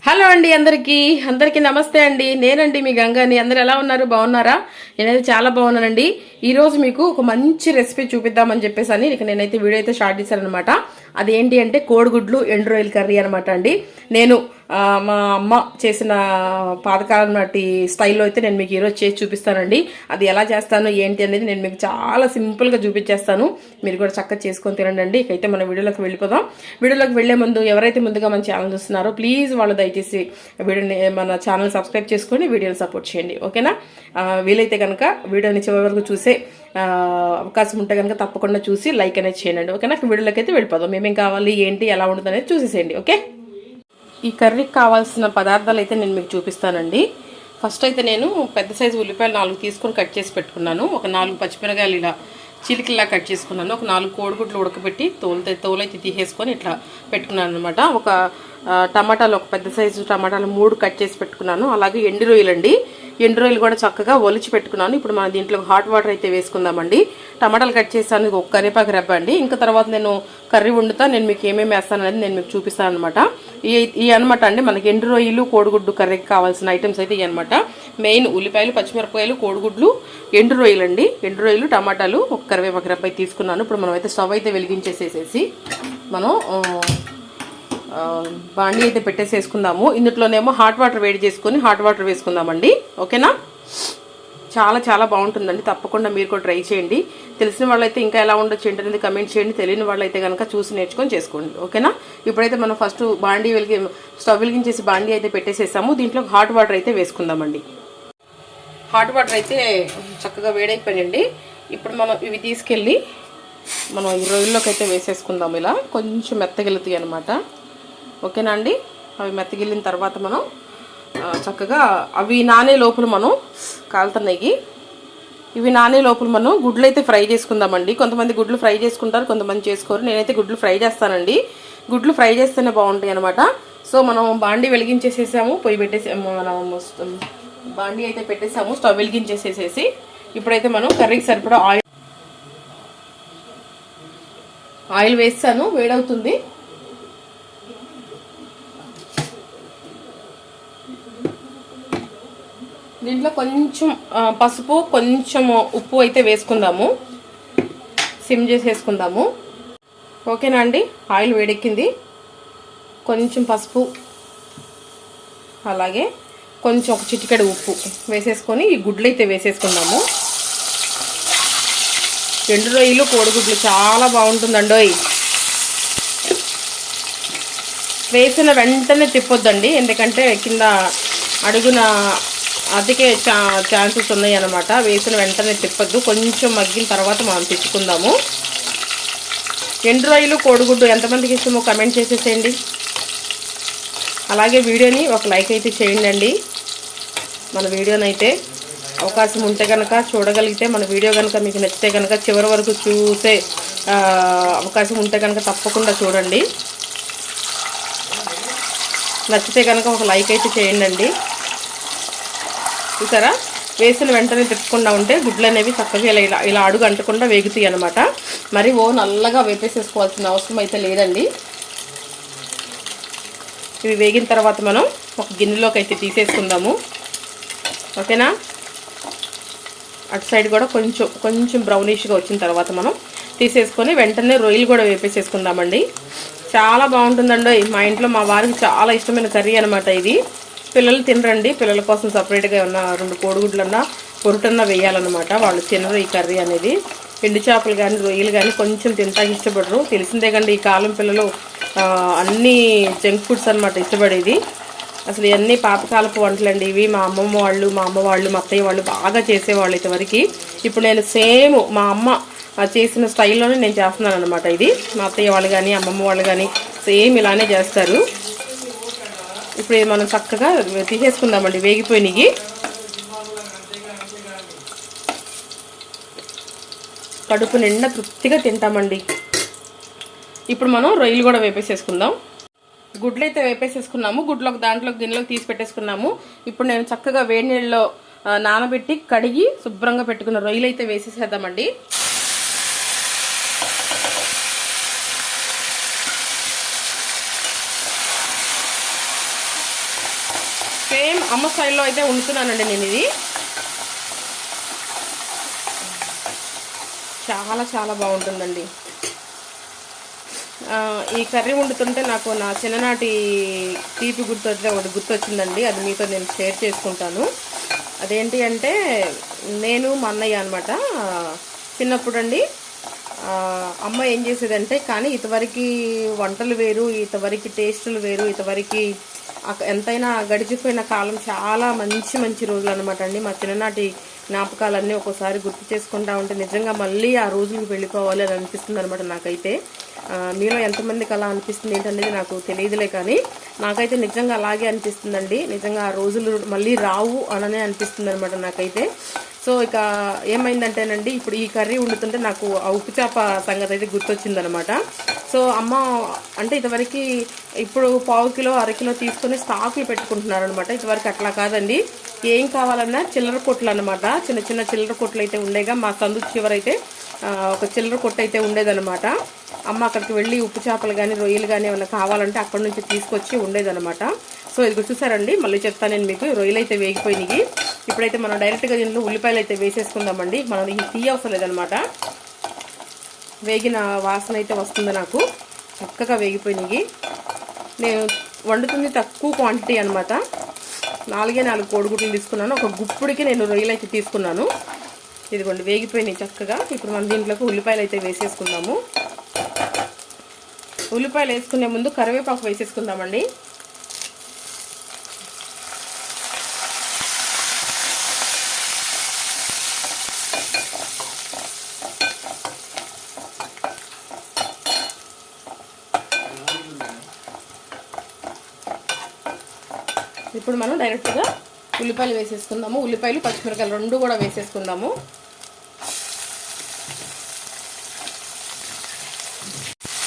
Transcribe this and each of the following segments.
Hello అండి, అందరికీ నమస్తే అండి. నేనండి మీ గంగాని. అందరు ఎలా ఉన్నారు? బాగున్నారా? నేనైతే చాలా బాగున్నానండి. ఈ రోజు మీకు ఒక మంచి రెసిపీ చూపిద్దామని చెప్పేసి అని నేనైతే వీడియో అయితే స్టార్ట్ చేశాను అనమాట. అది ఏంటి అంటే కోడిగుడ్లు ఎండు రొయ్యల కర్రీ అనమాట అండి. నేను మా అమ్మ చేసిన పాతకాలం నాటి స్టైల్లో అయితే నేను మీకు ఈరోజు చేసి చూపిస్తానండి. అది ఎలా చేస్తాను ఏంటి అనేది నేను మీకు చాలా సింపుల్గా చూపించేస్తాను. మీరు కూడా చక్కగా చేసుకొని తినండి. ఇకైతే మన వీడియోలోకి వెళ్ళిపోదాం. వీడియోలోకి వెళ్లే ముందు ఎవరైతే ముందుగా మన ఛానల్ చూస్తున్నారో ప్లీజ్ వాళ్ళు దయచేసి వీడియోని మన ఛానల్ సబ్స్క్రైబ్ చేసుకొని వీడియోని సపోర్ట్ చేయండి, ఓకేనా? వీలైతే కనుక వీడియోని చివరి వరకు చూసే అవకాశం ఉంటే కనుక తప్పకుండా చూసి లైక్ అనేది చేయండి, ఓకేనా? వీడియోలోకి అయితే వెళ్ళిపోదాం. మేమేం కావాలి ఏంటి ఎలా ఉంటుంది అనేది చూసేసేయండి, ఓకే? ఈ కర్రీకి కావాల్సిన పదార్థాలు అయితే నేను మీకు చూపిస్తానండి. ఫస్ట్ అయితే నేను పెద్ద సైజు ఉల్లిపాయలు 4 తీసుకొని కట్ చేసి పెట్టుకున్నాను. ఒక 4 పచ్చిమిరకాయలు ఇలా చిలికిలా కట్ చేసుకున్నాను. ఒక 4 కోడిగుడ్లు ఉడకబెట్టి తోలైతే తీసేసుకొని ఇట్లా పెట్టుకున్నాను అనమాట. ఒక టమాటాలు, ఒక పెద్ద సైజు టమాటాలు 3 కట్ చేసి పెట్టుకున్నాను. అలాగే ఎండు రొయ్యలు కూడా చక్కగా ఒలిచి పెట్టుకున్నాను. ఇప్పుడు మనం దీంట్లో హాట్ వాటర్ అయితే వేసుకుందామండి. టమాటాలు కట్ చేసాను, ఒక కరివేపాకు రెబ్బ అండి. ఇంకా తర్వాత నేను కర్రీ వండుతా, నేను మీకు ఏమేమి వేస్తాను అనేది నేను మీకు చూపిస్తాను అనమాట. ఈ అనమాట అండి మనకి ఎండు రొయ్యలు కోడిగుడ్డు కర్రీకి కావాల్సిన ఐటమ్స్ అయితే ఇవి అనమాట. మెయిన్ ఉల్లిపాయలు, పచ్చిమిరపకాయలు, కోడిగుడ్లు, ఎండు రొయ్యలు, టమాటాలు, ఒక కరివేపాకు రెబ్బ తీసుకున్నాను. ఇప్పుడు మనం అయితే స్టవ్ అయితే వెలిగించేసేసి మనం బాండి అయితే పెట్టేసేసుకుందాము. ఇందులోనేమో హాట్ వాటర్ వేడి చేసుకొని హాట్ వాటర్ వేసుకుందామండి, ఓకేనా? చాలా చాలా బాగుంటుందండి. తప్పకుండా మీరు కూడా ట్రై చేయండి. తెలిసిన వాళ్ళైతే ఇంకా ఎలా ఉండొచ్చు ఏంటనేది కమెంట్ చేయండి. తెలియని వాళ్ళైతే కనుక చూసి నేర్చుకొని చేసుకోండి, ఓకేనా? ఇప్పుడైతే మనం ఫస్ట్ స్టవ్ వెలిగించేసి బాండి అయితే పెట్టేసేసాము. దీంట్లో హాట్ వాటర్ అయితే వేసుకుందామండి. హాట్ వాటర్ అయితే చక్కగా వేడైపోయాయండి. ఇప్పుడు మనం ఇవి తీసుకెళ్ళి మనం ఈ రొయ్యల్లోకి అయితే వేసేసుకుందాం. ఇలా కొంచెం మెత్తగెలుతాయి అనమాట, ఓకేనా అండి? అవి మెత్తగిల్లిన తర్వాత మనం చక్కగా అవి నానే లోపల మనం కాలుతున్నాయి. ఇవి నానే లోపల మనం గుడ్లు అయితే ఫ్రై చేసుకుందామండి. కొంతమంది గుడ్లు ఫ్రై చేసుకుంటారు, కొంతమంది చేసుకోరు. నేనైతే గుడ్లు ఫ్రై చేస్తానండి. గుడ్లు ఫ్రై చేస్తేనే బాగుంటాయి అనమాట. సో మనం బాండి వెలిగించేసేసాము, పొయ్యి పెట్టేసాము, మనం బాండి అయితే పెట్టేసాము, స్టవ్ వెలిగించేసేసేసి ఇప్పుడైతే మనం కర్రీకి సరిపడా ఆయిల్ వేస్తాను, వేడవుతుంది. దీంట్లో కొంచెం పసుపు, కొంచెం ఉప్పు అయితే వేసుకుందాము. సిమ్ చేసేసుకుందాము, ఓకేనా అండి? ఆయిల్ వేడెక్కింది. కొంచెం పసుపు, అలాగే కొంచెం ఒక చిటికెడు ఉప్పు వేసేసుకొని ఈ గుడ్లు అయితే వేసేసుకుందాము. ఎండు రొయ్యలు కోడిగుడ్లు చాలా బాగుంటుందండి. వేసిన వెంటనే తిప్పొద్దండి, ఎందుకంటే కింద అడుగున అదికే ఛాన్సెస్ ఉన్నాయి అన్నమాట. వేసిన వెంటనే తిప్పొద్దు, కొంచెం మగ్గిన తర్వాత మనం తెచ్చుకుందాము. ఎండు రొయ్యలు కోడిగుడ్డు ఎంతమందికి ఇష్టమో కమెంట్ చేసేసేయండి. అలాగే వీడియోని ఒక లైక్ అయితే చేయండి. మన వీడియోని అయితే అవకాశం ఉంటే కనుక చూడగలిగితే, మన వీడియో కనుక మీకు నచ్చితే కనుక చివరి వరకు చూసే అవకాశం ఉంటే కనుక తప్పకుండా చూడండి. నచ్చితే కనుక ఒక లైక్ అయితే చేయండి. చూసారా, వేసిన వెంటనే తిప్పకుండా ఉంటే గుడ్లు అనేవి చక్కగా ఇలా అడుగు అంటకుండా వేగుతాయి అనమాట. మరి నల్లగా వేపేసేసుకోవాల్సిన అవసరం అయితే లేదండి. ఇవి వేగిన తర్వాత మనం ఒక గిన్నెలోకి అయితే తీసేసుకుందాము, ఓకేనా? అటు సైడ్ కూడా కొంచెం బ్రౌనిష్గా వచ్చిన తర్వాత మనం తీసేసుకొని వెంటనే రొయ్యలు కూడా వేపేసేసుకుందామండి. చాలా బాగుంటుందండి. మా ఇంట్లో మా వారికి చాలా ఇష్టమైన కర్రీ అనమాట ఇది. పిల్లలు తినరండి, పిల్లల కోసం సపరేట్గా ఉన్న 2 కోడిగుడ్లన్నా పొరుటన్నా వేయాలన్నమాట. వాళ్ళు తినరు ఈ కర్రీ అనేది. ఎండు చేపలు కానీ రొయ్యలు కానీ కొంచెం తింటాకి ఇష్టపడరు. తెలిసిందే కండి, ఈ కాలం పిల్లలు అన్నీ జంక్ ఫుడ్స్ అనమాట ఇష్టపడేది. అసలు ఇవన్నీ పాతకాలపు వంటలండి ఇవి. మా అమ్మ వాళ్ళు, మా అత్తయ్య వాళ్ళు బాగా చేసేవాళ్ళు ఇంతవరకు. ఇప్పుడు నేను సేమ్ మా అమ్మ చేసిన స్టైల్లోనే నేను చేస్తున్నాను అనమాట. ఇది మా అత్తయ్య వాళ్ళు కానీ అమ్మమ్మ వాళ్ళు కానీ సేమ్ ఇలానే చేస్తారు. ఇప్పుడు మనం చక్కగా తీసేసుకుందామండి. వేగిపోయినవి కడుపు నిండా తృప్తిగా తింటామండి. ఇప్పుడు మనం రొయ్యలు కూడా వేపేసేసుకుందాం. గుడ్లు అయితే వేపేసేసుకున్నాము. దాంట్లో గిన్నెలోకి తీసి పెట్టేసుకున్నాము. ఇప్పుడు నేను చక్కగా వేడి నీళ్ళలో నానబెట్టి కడిగి శుభ్రంగా పెట్టుకున్న రొయ్యలు అయితే వేసేసేద్దామండి. సేమ్ అమ్మ స్టైల్లో అయితే వండుతున్నానండి నేను. ఇది చాలా చాలా బాగుంటుందండి. ఈ కర్రీ వండుతుంటే నాకు నా చిన్ననాటి తీపి ఒకటి గుర్తొచ్చిందండి. అది మీతో నేను షేర్ చేసుకుంటాను. అదేంటి అంటే, నేను మా అన్నయ్య అనమాట చిన్నప్పుడు అండి. అమ్మ ఏం చేసేదంటే, కానీ ఇంతవరకు వంటలు వేరు, ఇంతవరకు టేస్టులు వేరు, ఇంతవరకు ఎంతైనా గడిచిపోయిన కాలం చాలా మంచి మంచి రోజులు అనమాట అండి. మా చిన్ననాటి జ్ఞాపకాలన్నీ ఒక్కోసారి గుర్తు చేసుకుంటా ఉంటే నిజంగా మళ్ళీ ఆ రోజులకు వెళ్ళిపోవాలి అని అనిపిస్తుంది అనమాట నాకైతే. మీలో ఎంతమందికి అలా అనిపిస్తుంది ఏంటనేది నాకు తెలియదులే, కానీ నాకైతే నిజంగా అలాగే అనిపిస్తుందండి. నిజంగా ఆ రోజులు మళ్ళీ రావు అననే అనిపిస్తుంది అనమాట నాకైతే. సో ఇక ఏమైందంటేనండి, ఇప్పుడు ఈ కర్రీ వండుతుంటే నాకు ఆ ఉప్పు చేప సంగతి అయితే గుర్తొచ్చిందనమాట. సో అమ్మ అంటే ఇంతవరకు ఇప్పుడు పావు కిలో అరకిలో తీసుకొని స్టాక్లు పెట్టుకుంటున్నారనమాట. ఇంతవరకు అట్లా కాదండి. ఏం కావాలన్నా చిల్లర కొట్లు అనమాట. చిన్న చిన్న చిల్లర కొట్లు అయితే ఉండేగా. మా సందు చివరైతే ఒక చిల్లర కొట్టు అయితే ఉండేదనమాట. అమ్మ అక్కడికి వెళ్ళి ఉప్పు చేపలు కానీ రొయ్యలు కానీ ఏమైనా కావాలంటే అక్కడ నుంచి తీసుకొచ్చి ఉండేదనమాట. సో ఇది చూసారండి, మళ్ళీ చెప్తాను నేను మీకు. రొయ్యలు అయితే వేగిపోయినాయి. ఇప్పుడైతే మనం డైరెక్ట్గా దీంట్లో ఉల్లిపాయలు అయితే వేసేసుకుందామండి. మనం ఇది తీయ అవసరం లేదనమాట. వేగిన వాసన అయితే వస్తుంది నాకు. చక్కగా వేగిపోయినాయి. నేను వండుతుంది తక్కువ క్వాంటిటీ అనమాట. 4 కోడిగుడ్లు తీసుకున్నాను. ఒక గుప్పుడికి నేను రొయ్యలు అయితే తీసుకున్నాను. ఇదిగోండి వేగిపోయినాయి చక్కగా. ఇప్పుడు మనం దీంట్లోకి ఉల్లిపాయలు అయితే వేసేసుకుందాము. ఉల్లిపాయలు వేసుకునే ముందు కరివేపాకు వేసేసుకుందామండి. ఇప్పుడు మనం డైరెక్ట్గా ఉల్లిపాయలు వేసేసుకుందాము. ఉల్లిపాయలు పచ్చిమిరకాయలు రెండు కూడా వేసేసుకుందాము.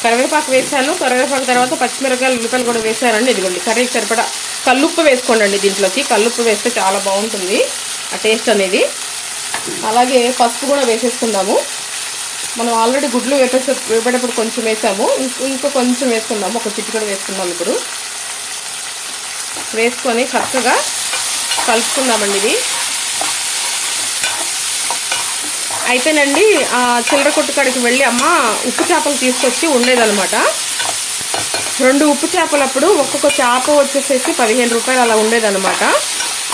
కరివేపాకు వేసాను. కరివేపాకు తర్వాత పచ్చిమిరకాయలు ఉల్లిపాయలు కూడా వేసానండి. ఇదిగోండి కర్రీకి సరిపడా కల్లుప్పు వేసుకోండి దీంట్లోకి. కల్లుప్పు వేస్తే చాలా బాగుంటుంది ఆ టేస్ట్ అనేది. అలాగే పసుపు కూడా వేసేసుకుందాము. మనం ఆల్రెడీ గుడ్లు వేపేటప్పుడు కొంచెం వేసాము. ఇంకో కొంచెం వేసుకుందాము. ఒక చిటికెడు వేసుకుందాం. ఇప్పుడు వేసుకొని చక్కగా కలుపుకుందామండి. ఇది అయితేనండి ఆ చిల్లర కొట్టు కాడికి వెళ్ళి అమ్మ ఉప్పు చేపలు తీసుకొచ్చి ఉండేదనమాట. 2 ఉప్పు చేపలు అప్పుడు ఒక్కొక్క చేప వచ్చేసేసి 15 రూపాయలు అలా ఉండేదనమాట.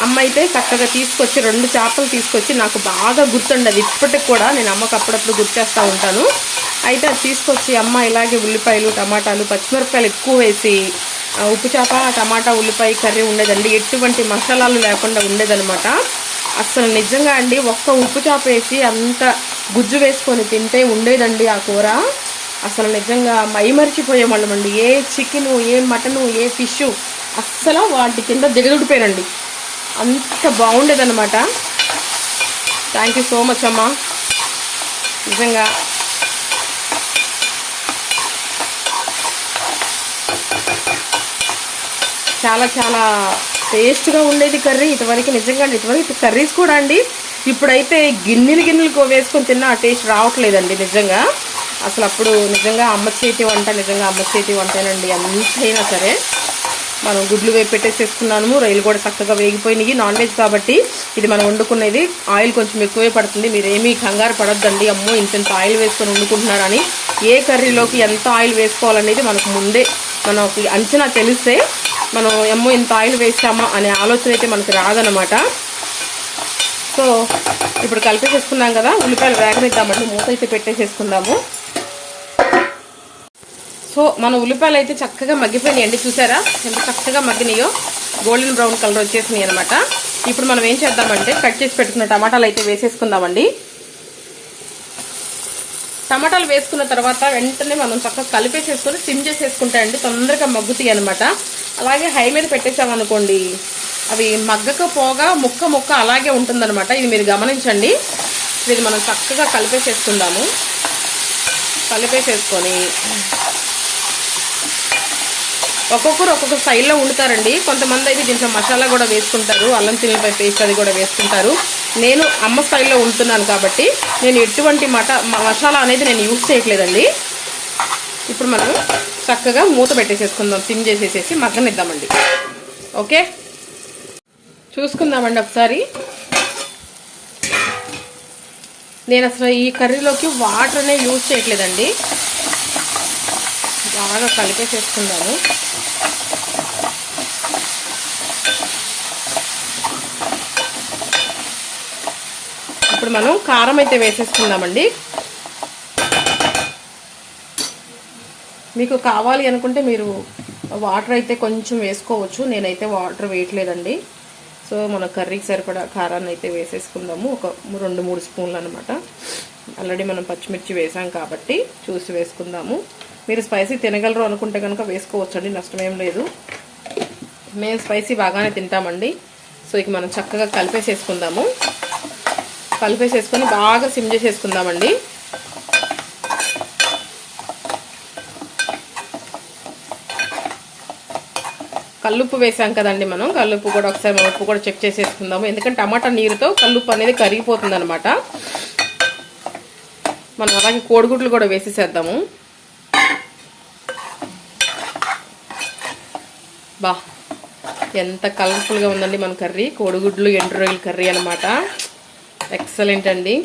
అమ్మ అయితే చక్కగా తీసుకొచ్చి 2 చేపలు తీసుకొచ్చి, నాకు బాగా గుర్తుండి అది ఇప్పటికి కూడా. నేను అమ్మకు అప్పుడప్పుడు గుర్తు చేస్తూ ఉంటాను. అయితే అది తీసుకొచ్చి అమ్మ ఇలాగే ఉల్లిపాయలు టమాటాలు పచ్చిమిరపకాయలు ఎక్కువ వేసి ఉప్పు చేప టమాటా ఉల్లిపాయ కర్రీ ఉండేదండి. ఎటువంటి మసాలాలు లేకుండా ఉండేదనమాట. అసలు నిజంగా అండి, ఒక్క ఉప్పు చేప వేసి అంత గుజ్జు వేసుకొని తింటే ఉండేదండి ఆ కూర. అసలు నిజంగా మైమరిచిపోయేవాళ్ళమండి. ఏ చికెను, ఏ మటను, ఏ ఫిష్ అస్సలు వాటి కింద దిగదుడిపోయానండి. అంత బాగుండేదన్నమాట. థ్యాంక్ యూ సో మచ్ అమ్మా. నిజంగా చాలా చాలా టేస్ట్గా ఉండేది కర్రీ. ఇంతవరకు నిజంగా ఇటువరకు కర్రీస్ కూడా అండి ఇప్పుడైతే గిన్నెలు వేసుకొని తిన్నా ఆ టేస్ట్ రావట్లేదండి నిజంగా. అసలు అప్పుడు నిజంగా అమ్మ చేతి వంట నిజంగా అమ్మ చేతి వంటేనండి. ఎంతైనా సరే మనం గుడ్లు పెట్టేసేసుకున్నాము. రొయ్యలు కూడా చక్కగా వేగిపోయినాయి. నాన్ వెజ్ కాబట్టి ఇది మనం వండుకునేది ఆయిల్ కొంచెం ఎక్కువే పడుతుంది. మీరేమీ కంగారు పడొద్దండి. అమ్మో ఇంత ఆయిల్ వేసుకొని వండుకుంటున్నారని. ఏ కర్రీలోకి ఎంత ఆయిల్ వేసుకోవాలనేది మనకు ముందే మనకి అంచనా తెలిస్తే మనం అమ్మో ఇంత ఆయిల్ వేసామా అనే ఆలోచన అయితే మనకు రాదనమాట. సో ఇప్పుడు కలిపేసేసుకున్నాం కదా, ఉల్లిపాయలు వేగనిద్దామండి. మూత అయితే పెట్టేసేసుకుందాము. సో మన ఉల్లిపాయలు అయితే చక్కగా మగ్గిపోయినాయండి. చూసారా ఎంత చక్కగా మగ్గినాయో, గోల్డెన్ బ్రౌన్ కలర్ వచ్చేసినాయి అనమాట. ఇప్పుడు మనం ఏం చేద్దామంటే కట్ చేసి పెట్టుకున్న టమాటాలు అయితే వేసేసుకుందామండి. టమాటాలు వేసుకున్న తర్వాత వెంటనే మనం చక్కగా కలిపేసేసుకొని సిమ్ చేసేసుకుంటాయండి. తొందరగా మగ్గుతాయి అనమాట. అలాగే హై మీద పెట్టేసామనుకోండి అవి మగ్గకపోగా ముక్క అలాగే ఉంటుందన్నమాట. ఇది మీరు గమనించండి. ఇది మనం చక్కగా కలిపేసేసుకుందాము. కలిపేసేసుకొని ఒక్కొక్కరు ఒక్కొక్క స్టైల్లో వండుతారండి. కొంతమంది అయితే దీంట్లో మసాలా కూడా వేసుకుంటారు, అల్లం చిల్లిపాయ పేస్ట్ అది కూడా వేసుకుంటారు. నేను అమ్మ స్టైల్లో వండుతున్నాను కాబట్టి నేను ఎటువంటి మసాలా అనేది నేను యూజ్ చేయట్లేదండి. ఇప్పుడు మనం చక్కగా మూత పెట్టేసేసుకుందాం. సిమ్ చేసేసేసి మగ్గనిద్దామండి. ఓకే, చూసుకుందామండి ఒకసారి. నేను అసలు ఈ కర్రీలోకి వాటర్ అనేవి యూజ్ చేయట్లేదండి, బాగా కలిపేసేసుకున్నాము. ఇప్పుడు మనం కారం అయితే వేసేసుకుందామండి. మీకు కావాలి అనుకుంటే మీరు వాటర్ అయితే కొంచెం వేసుకోవచ్చు, నేనైతే వాటర్ వేయట్లేదండి. సో మన కర్రీకి సరిపడా కారాన్ని అయితే వేసేసుకుందాము, ఒక 2-3 స్పూన్లు అనమాట. ఆల్రెడీ మనం పచ్చిమిర్చి వేసాం కాబట్టి చూసి వేసుకుందాము. మీరు స్పైసీ తినగలరు అనుకుంటే కనుక వేసుకోవచ్చండి, నష్టమేం లేదు. మేము స్పైసీ బాగానే తింటామండి. సో ఇక మనం చక్కగా కలిపేసేసుకుందాము. కలిపేసేసుకొని బాగా సిమ్ చేసేసుకుందామండి. కల్లుప్పు వేసాం కదండి మనం, కల్లుప్పు కూడా ఒకసారి ఉప్పు కూడా చెక్ చేసేసుకుందాము. ఎందుకంటే టమాటా నీరుతో కల్లుప్పు అనేది కరిగిపోతుంది అనమాట. మనం అలాగే కోడిగుడ్లు కూడా వేసేసేద్దాము. బా ఎంత కలర్ఫుల్గా ఉందండి మన కర్రీ, కోడిగుడ్లు ఎండు రొయ్యల కర్రీ అనమాట. ఎక్సలెంట్ అండి.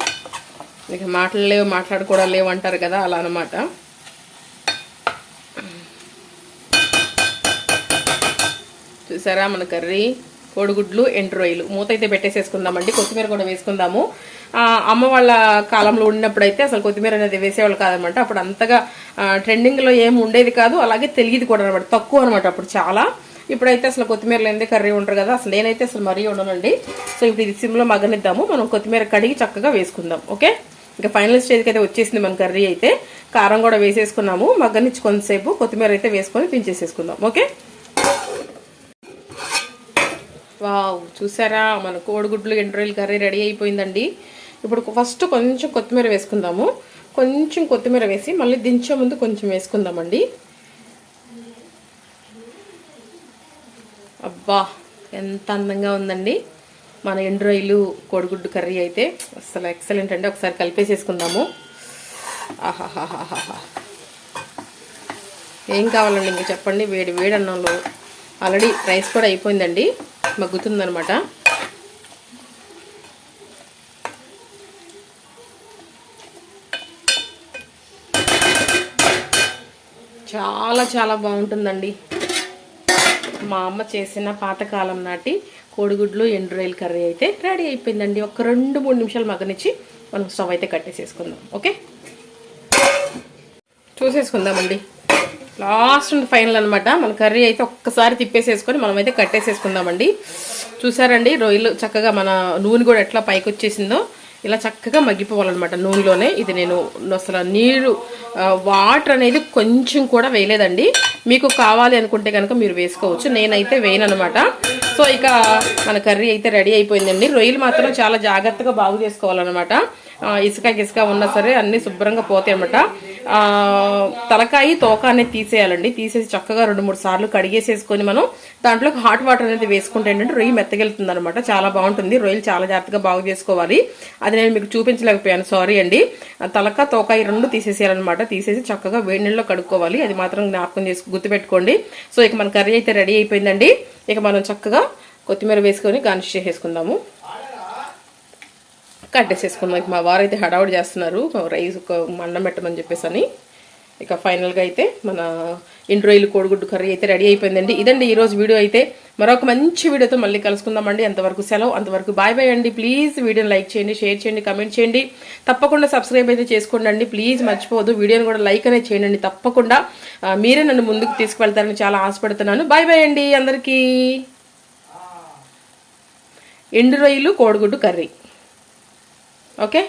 ఇక మాటలు లేవు, మాట్లాడుకోవడం లేవు అంటారు కదా, అలా అనమాట. చూసారా మన కర్రీ, కోడిగుడ్లు ఎండు రొయ్యలు. మూత అయితే పెట్టేసేసుకుందామండి. కొత్తిమీర కూడా వేసుకుందాము. అమ్మ వాళ్ళ కాలంలో ఉన్నప్పుడైతే అసలు కొత్తిమీర అనేది వేసేవాళ్ళు కాదనమాట. అప్పుడు అంతగా ట్రెండింగ్లో ఏమి ఉండేది కాదు, అలాగే తెలియదు కూడా అనమాట, తక్కువ అనమాట అప్పుడు చాలా. ఇప్పుడైతే అసలు కొత్తిమీర లేనిదే కర్రీ ఉంటారు కదా, అసలు నేనైతే అసలు మరీ ఉండనండి. సో ఇప్పుడు ఇది సిమ్లో మగ్గనిద్దాము. మనం కొత్తిమీర కడిగి చక్కగా వేసుకుందాం. ఓకే, ఇంకా ఫైనల్ స్టేజ్కి అయితే వచ్చేసింది మన కర్రీ అయితే. కారం కూడా వేసేసుకున్నాము, మగ్గనిచ్చి కొంతసేపు కొత్తిమీర అయితే వేసుకొని దించేసేసుకుందాం. ఓకే, వావ్ చూసారా మన కోడిగుడ్లు ఎండు రొయ్యల కర్రీ రెడీ అయిపోయిందండి. ఇప్పుడు ఫస్ట్ కొంచెం కొత్తిమీర వేసుకుందాము. కొంచెం కొత్తిమీర వేసి మళ్ళీ దించే ముందు కొంచెం వేసుకుందామండి. అబ్బా ఎంత అందంగా ఉందండి మన ఎండు రొయ్యలు కోడిగుడ్డు కర్రీ అయితే, అసలు ఎక్సలెంట్ అండి. ఒకసారి కలిపేసేసుకుందాము. ఆహాహాహాహా, ఏం కావాలండి ఇంకా చెప్పండి. వేడి వేడి అన్నంలో ఆల్రెడీ రైస్ కూడా అయిపోయిందండి, మగ్గుతుందనమాట. చాలా చాలా బాగుంటుందండి. మా అమ్మ చేసిన పాతకాలం నాటి కోడిగుడ్లు ఎండు రొయ్యల కర్రీ అయితే రెడీ అయిపోయిందండి. ఒక 2-3 నిమిషాలు మగ్గనిచ్చి మనం స్టవ్ అయితే కట్టేసేసుకుందాం. ఓకే, చూసేసుకుందామండి. లాస్ట్ అండ్ ఫైనల్ అనమాట మన కర్రీ అయితే. ఒక్కసారి తిప్పేసేసుకొని మనమైతే కట్టేసేసుకుందామండి. చూసారండి రొయ్యలు చక్కగా మన నూనె కూడా ఎట్లా పైకి వచ్చేసిందో, ఇలా చక్కగా మగ్గిపోవాలన్నమాట నూనెలోనే. ఇది నేను అసలు నీరు వాటర్ అనేది కొంచెం కూడా వేయలేదండి. మీకు కావాలి అనుకుంటే కనుక మీరు వేసుకోవచ్చు, నేనైతే వేయనమాట. సో ఇక మన కర్రీ అయితే రెడీ అయిపోయిందండి. రొయ్యలు మాత్రం చాలా జాగ్రత్తగా బాగు చేసుకోవాలన్నమాట. ఇసుక ఉన్నా సరే అన్నీ శుభ్రంగా పోతాయి అన్నమాట. తలకాయ తోక అనేది తీసేయాలండి. తీసేసి చక్కగా 2-3 సార్లు కడిగేసేసుకొని మనం దాంట్లో హాట్ వాటర్ అనేది వేసుకుంటే ఏంటంటే రొయ్యి మెత్తగెళ్తుంది అనమాట, చాలా బాగుంటుంది. రొయ్యలు చాలా జాగ్రత్తగా బాగు చేసుకోవాలి, అది నేను మీకు చూపించలేకపోయాను, సారీ అండి. తలక తోక ఈ 2 తీసేసేయాలన్నమాట. తీసేసి చక్కగా వేడి నీళ్ళలో కడుక్కోవాలి, అది మాత్రం జ్ఞాపకం చేసి గుర్తుపెట్టుకోండి. సో ఇక మన కర్రీ అయితే రెడీ అయిపోయిందండి. ఇక మనం చక్కగా కొత్తిమీర వేసుకొని గార్నిష్ చేసేసుకుందాము, కట్టేసేసుకుందాం. మా వారు అయితే హడావుడి చేస్తున్నారు రైస్ అన్నం పెట్టమని చెప్పేసి అని. ఇక ఫైనల్గా అయితే మన ఎండు రొయ్యలు కోడిగుడ్డు కర్రీ అయితే రెడీ అయిపోయిందండి. ఇదండి ఈరోజు వీడియో అయితే. మరొక మంచి వీడియోతో మళ్ళీ కలుసుకుందామండి. అంతవరకు సెలవు, అంతవరకు బాయ్ బాయ్ అండి. ప్లీజ్ వీడియోని లైక్ చేయండి, షేర్ చేయండి, కమెంట్ చేయండి, తప్పకుండా సబ్స్క్రైబ్ అయితే చేసుకోండి. ప్లీజ్ మర్చిపోవద్దు, వీడియోని కూడా లైక్ అనేది చేయండి. తప్పకుండా మీరే నన్ను ముందుకు తీసుకువెళ్తారని చాలా ఆశపడుతున్నాను. బాయ్ బాయ్ అండి అందరికీ. ఎండు రొయ్యలు కోడిగుడ్డు కర్రీ. ఓకే.